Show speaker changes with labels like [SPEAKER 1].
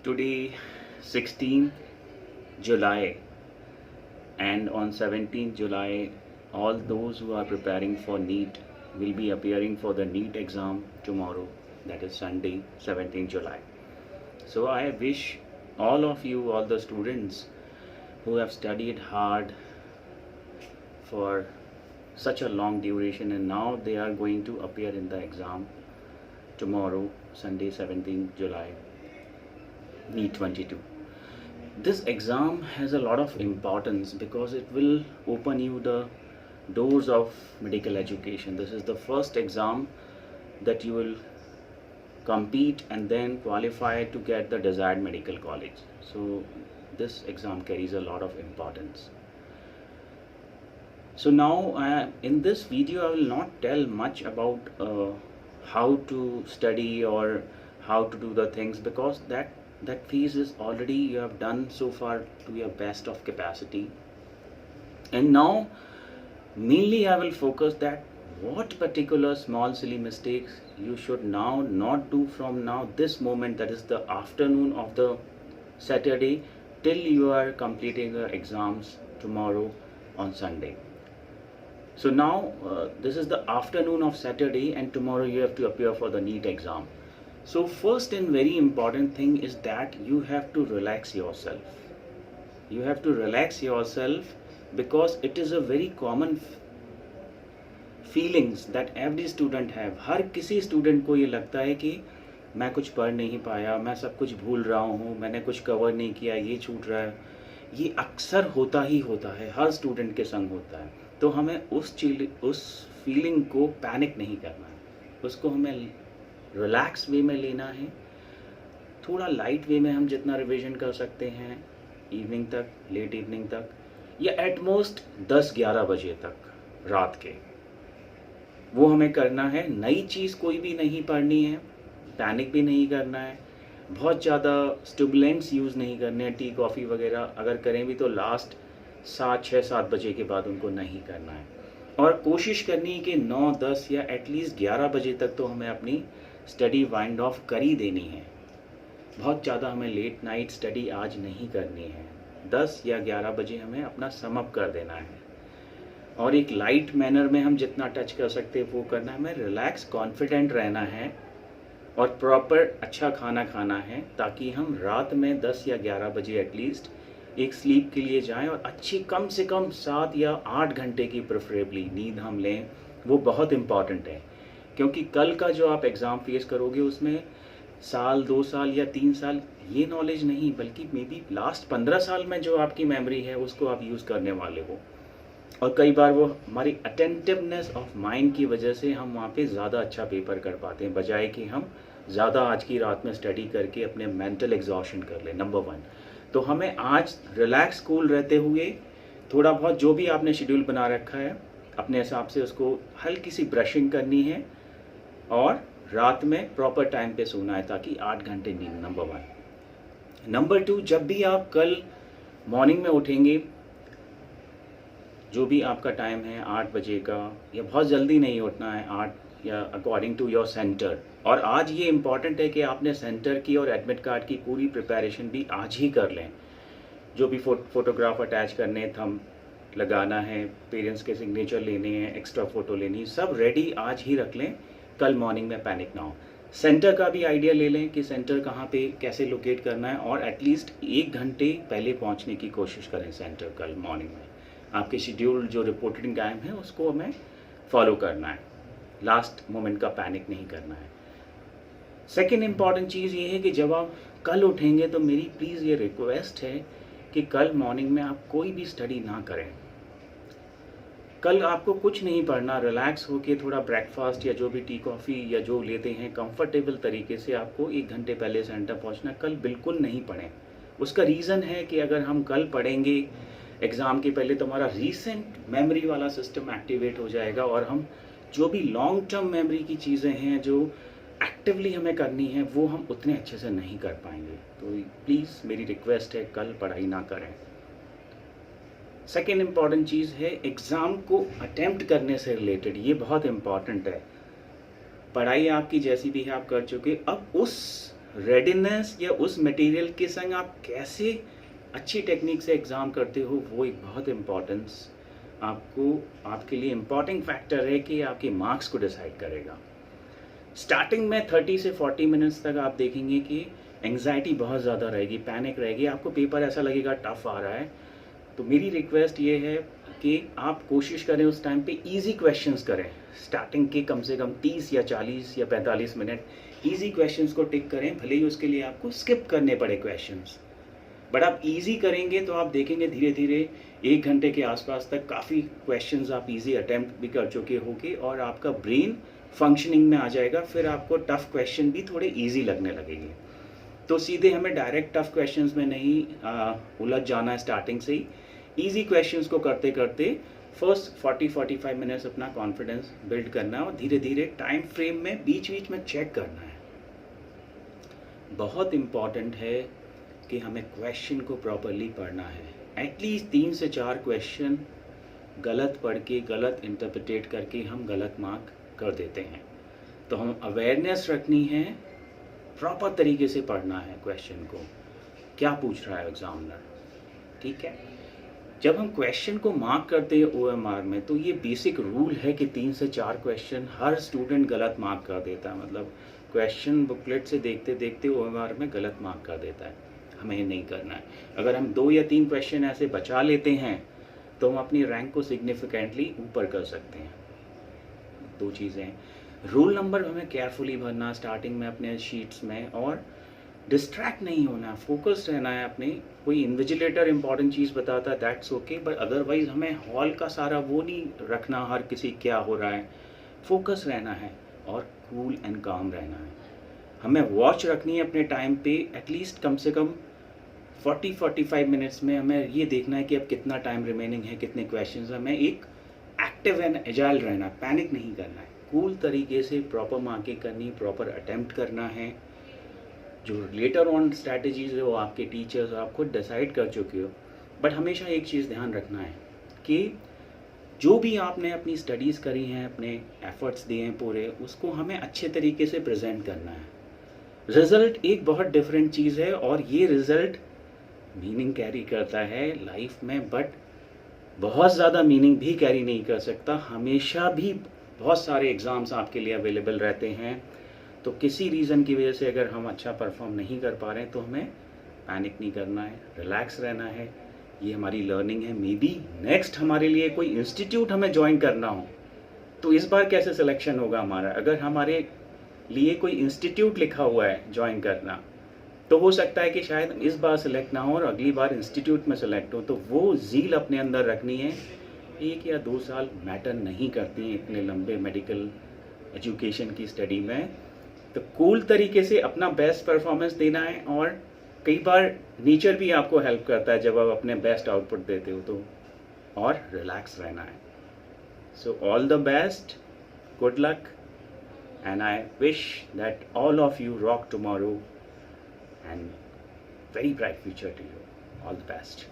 [SPEAKER 1] Today, 16th July, and on 17th July, all those who are preparing for NEET will be appearing for the NEET exam tomorrow, that is Sunday, 17th July. So I wish all of you, all the students who have studied hard for such a long duration and now they are going to appear in the exam tomorrow, Sunday, 17th July, NEET 22. This exam has a lot of importance because it will open you the doors of medical education. This is the first exam that you will compete and then qualify to get the desired medical college. So this exam carries a lot of importance. So now in this video I will not tell much about how to study or how to do the things, because that phase is already you have done so far to your best of capacity. And now mainly I will focus that what particular small silly mistakes you should now not do from now this moment, that is the afternoon of the Saturday, till you are completing your exams tomorrow on Sunday. So now this is the afternoon of Saturday and tomorrow you have to appear for the NEET exam. So first and very important thing is that you have to relax yourself. You have to relax yourself because it is a very common feelings that every student have. हर किसी student को ये लगता है कि मैं कुछ पढ़ नहीं पाया, मैं सब कुछ भूल रहा हूँ, मैंने कुछ कवर नहीं किया, ये छूट रहा है. ये अक्सर होता ही होता है, हर स्टूडेंट के संग होता है. तो हमें उस फीलिंग को पैनिक नहीं करना है, उसको हमें रिलैक्स वे में लेना है. थोड़ा लाइट वे में हम जितना रिवीजन कर सकते हैं इवनिंग तक, लेट इवनिंग तक, या एट मोस्ट 10-11 बजे तक रात के, वो हमें करना है. नई चीज़ कोई भी नहीं पढ़नी है, पैनिक भी नहीं करना है, बहुत ज़्यादा स्टिमुलेंट्स यूज़ नहीं करने हैं, टी कॉफ़ी वगैरह अगर करें भी तो लास्ट 6-7 बजे के बाद उनको नहीं करना है. और कोशिश करनी है कि 9-10 या एटलीस्ट 11 बजे तक तो हमें अपनी स्टडी वाइंड ऑफ कर ही देनी है. बहुत ज़्यादा हमें लेट नाइट स्टडी आज नहीं करनी है. 10 या 11 बजे हमें अपना सम अप कर देना है और एक लाइट मैनर में हम जितना टच कर सकते हैं वो करना है. हमें रिलैक्स कॉन्फिडेंट रहना है और प्रॉपर अच्छा खाना खाना है ताकि हम रात में 10 या 11 बजे एटलीस्ट एक स्लीप के लिए जाएं और अच्छी कम से कम 7 या 8 घंटे की प्रेफरेबली नींद हम लें. वो बहुत इम्पॉर्टेंट है क्योंकि कल का जो आप एग्ज़ाम फेस करोगे उसमें साल, 2 साल या 3 साल ये नॉलेज नहीं, बल्कि मे बी लास्ट 15 साल में जो आपकी मेमोरी है उसको आप यूज़ करने वाले हो. और कई बार वो हमारी अटेंटिवनेस ऑफ माइंड की वजह से हम वहाँ पे ज़्यादा अच्छा पेपर कर पाते हैं, बजाय कि हम ज़्यादा आज की रात में स्टडी करके अपने मेंटल एग्जॉशन कर लें. नंबर 1 तो हमें आज रिलैक्स कूल रहते हुए थोड़ा बहुत जो भी आपने शेड्यूल बना रखा है अपने हिसाब से उसको हल्की सी ब्रशिंग करनी है और रात में प्रॉपर टाइम पे सोना है ताकि 8 घंटे नींद. नंबर 1. नंबर 2, जब भी आप कल मॉर्निंग में उठेंगे, जो भी आपका टाइम है 8 बजे का, या बहुत जल्दी नहीं उठना है, 8 या अकॉर्डिंग टू योर सेंटर. और आज ये इम्पॉर्टेंट है कि आपने सेंटर की और एडमिट कार्ड की पूरी प्रिपरेशन भी आज ही कर लें. जो भी फोटोग्राफ अटैच करने, थंब लगाना है, पेरेंट्स के सिग्नेचर लेने हैं, एक्स्ट्रा फ़ोटो लेनी है, सब रेडी आज ही रख लें. कल मॉर्निंग में पैनिक ना हो. सेंटर का भी आइडिया ले लें कि सेंटर कहाँ पे कैसे लोकेट करना है और एटलीस्ट 1 घंटे पहले पहुँचने की कोशिश करें सेंटर कल मॉर्निंग में. आपके शेड्यूल जो रिपोर्टेड टाइम है उसको हमें फॉलो करना है, लास्ट मोमेंट का पैनिक नहीं करना है. सेकेंड इम्पॉर्टेंट चीज़ ये है कि जब आप कल उठेंगे तो मेरी प्लीज़ ये रिक्वेस्ट है कि कल मॉर्निंग में आप कोई भी स्टडी ना करें. कल आपको कुछ नहीं पढ़ना, रिलैक्स होके थोड़ा ब्रेकफास्ट या जो भी टी कॉफ़ी या जो लेते हैं कंफर्टेबल तरीके से आपको 1 घंटे पहले सेंटर पहुंचना. कल बिल्कुल नहीं पढ़ें. उसका रीज़न है कि अगर हम कल पढ़ेंगे एग्ज़ाम के पहले तो हमारा रीसेंट मेमोरी वाला सिस्टम एक्टिवेट हो जाएगा और हम जो भी लॉन्ग टर्म मेमोरी की चीज़ें हैं जो एक्टिवली हमें करनी है वो हम उतने अच्छे से नहीं कर पाएंगे. तो प्लीज़ मेरी रिक्वेस्ट है कल पढ़ाई ना करें. सेकेंड इम्पॉर्टेंट चीज़ है एग्ज़ाम को अटेम्प्ट करने से रिलेटेड. ये बहुत इम्पॉर्टेंट है. पढ़ाई आपकी जैसी भी है आप कर चुके, अब उस रेडीनेस या उस मटेरियल के संग आप कैसे अच्छी टेक्निक से एग्ज़ाम करते हो, वो एक बहुत इम्पोर्टेंस आपके लिए इम्पॉर्टेंट फैक्टर है कि आपके मार्क्स को डिसाइड करेगा। स्टार्टिंग में 30 से 40 मिनट्स तक आप देखेंगे कि एंग्जाइटी बहुत ज़्यादा रहेगी, पैनिक रहेगी, आपको पेपर ऐसा लगेगा टफ आ रहा है। तो मेरी रिक्वेस्ट ये है कि आप कोशिश करें उस टाइम पे इजी क्वेश्चंस करें। स्टार्टिंग के कम से कम 30 या 40 या 45 मिनट इजी क्वेश्चंस को टिक करें, भले ही उसके लिए आपको स्किप करने पड़े क्वेश्चंस, बट आप इजी करेंगे तो आप देखेंगे धीरे धीरे 1 घंटे के आसपास तक काफ़ी क्वेश्चंस आप इजी अटेम्प्ट भी कर चुके होंगे और आपका ब्रेन फंक्शनिंग में आ जाएगा। फिर आपको टफ क्वेश्चन भी थोड़े ईजी लगने लगेंगे। तो सीधे हमें डायरेक्ट टफ क्वेश्चंस में नहीं उलझ जाना है। स्टार्टिंग से ही ईजी क्वेश्चंस को करते करते फर्स्ट 40-45 मिनट्स अपना कॉन्फिडेंस बिल्ड करना है और धीरे धीरे टाइम फ्रेम में बीच बीच में चेक करना है। बहुत इम्पॉर्टेंट है कि हमें क्वेश्चन को प्रॉपरली पढ़ना है। एटलीस्ट 3 से 4 क्वेश्चन गलत पढ़ के, गलत इंटरप्रिटेट करके हम गलत मार्क कर देते हैं। तो हम अवेयरनेस रखनी है, प्रॉपर तरीके से पढ़ना है क्वेश्चन को, क्या पूछ रहा है एग्जामिनर, ठीक है। जब हम क्वेश्चन को मार्क करते हैं OMR में, तो ये बेसिक रूल है कि 3 से 4 क्वेश्चन हर स्टूडेंट गलत मार्क कर देता है। मतलब क्वेश्चन बुकलेट से देखते देखते OMR में गलत मार्क कर देता है। हमें नहीं करना है। अगर हम 2 या 3 क्वेश्चन ऐसे बचा लेते हैं तो हम अपनी रैंक को सिग्निफिकेंटली ऊपर कर सकते हैं। 2 चीज़ें, रोल नंबर हमें केयरफुली भरना स्टार्टिंग में अपने शीट्स में, और डिस्ट्रैक्ट नहीं होना, फोकस रहना है अपने। कोई इन्विजिलेटर इंपॉर्टेंट चीज़ बताता है, दैट्स ओके, बट अदरवाइज हमें हॉल का सारा वो नहीं रखना, हर किसी क्या हो रहा है। फोकस रहना है और कूल एंड काम रहना है। हमें वॉच रखनी है अपने टाइम पे, एटलीस्ट कम से कम 40-45 मिनट्स में हमें ये देखना है कि अब कितना टाइम रिमेनिंग है, कितने क्वेश्चंस। हमें एक एक्टिव एंड एजाइल रहना है, पैनिक नहीं करना है, कूल तरीके से प्रॉपर मार्किंग करनी, प्रॉपर अटेम्प्ट करना है। जो लेटर ऑन स्ट्रैटेजीज है वो आपके टीचर्स आप खुद डिसाइड कर चुके हो, बट हमेशा एक चीज़ ध्यान रखना है कि जो भी आपने अपनी स्टडीज़ करी हैं, अपने एफर्ट्स दिए हैं पूरे, उसको हमें अच्छे तरीके से प्रेजेंट करना है। रिज़ल्ट एक बहुत डिफरेंट चीज़ है और ये रिज़ल्ट मीनिंग कैरी करता है लाइफ में, बट बहुत ज़्यादा मीनिंग भी कैरी नहीं कर सकता। हमेशा भी बहुत सारे एग्ज़ाम्स आपके लिए अवेलेबल रहते हैं, तो किसी रीज़न की वजह से अगर हम अच्छा परफॉर्म नहीं कर पा रहे हैं तो हमें पैनिक नहीं करना है, रिलैक्स रहना है। ये हमारी लर्निंग है। मे बी नेक्स्ट हमारे लिए कोई इंस्टीट्यूट हमें ज्वाइन करना हो, तो इस बार कैसे सिलेक्शन होगा हमारा। अगर हमारे लिए कोई इंस्टीट्यूट लिखा हुआ है ज्वाइन करना, तो हो सकता है कि शायद इस बार सिलेक्ट ना हो और अगली बार इंस्टीट्यूट में सिलेक्ट हो। तो वो ज़ील अपने अंदर रखनी है। 1 या 2 साल मैटर नहीं करती हैं इतने लंबे मेडिकल एजुकेशन की स्टडी में। तो कूल तरीके से अपना बेस्ट परफॉर्मेंस देना है, और कई बार नेचर भी आपको हेल्प करता है जब आप अपने बेस्ट आउटपुट देते हो, तो और रिलैक्स रहना है। So all the best, good luck, and I wish that all of you rock tomorrow and very bright future to you. All the best.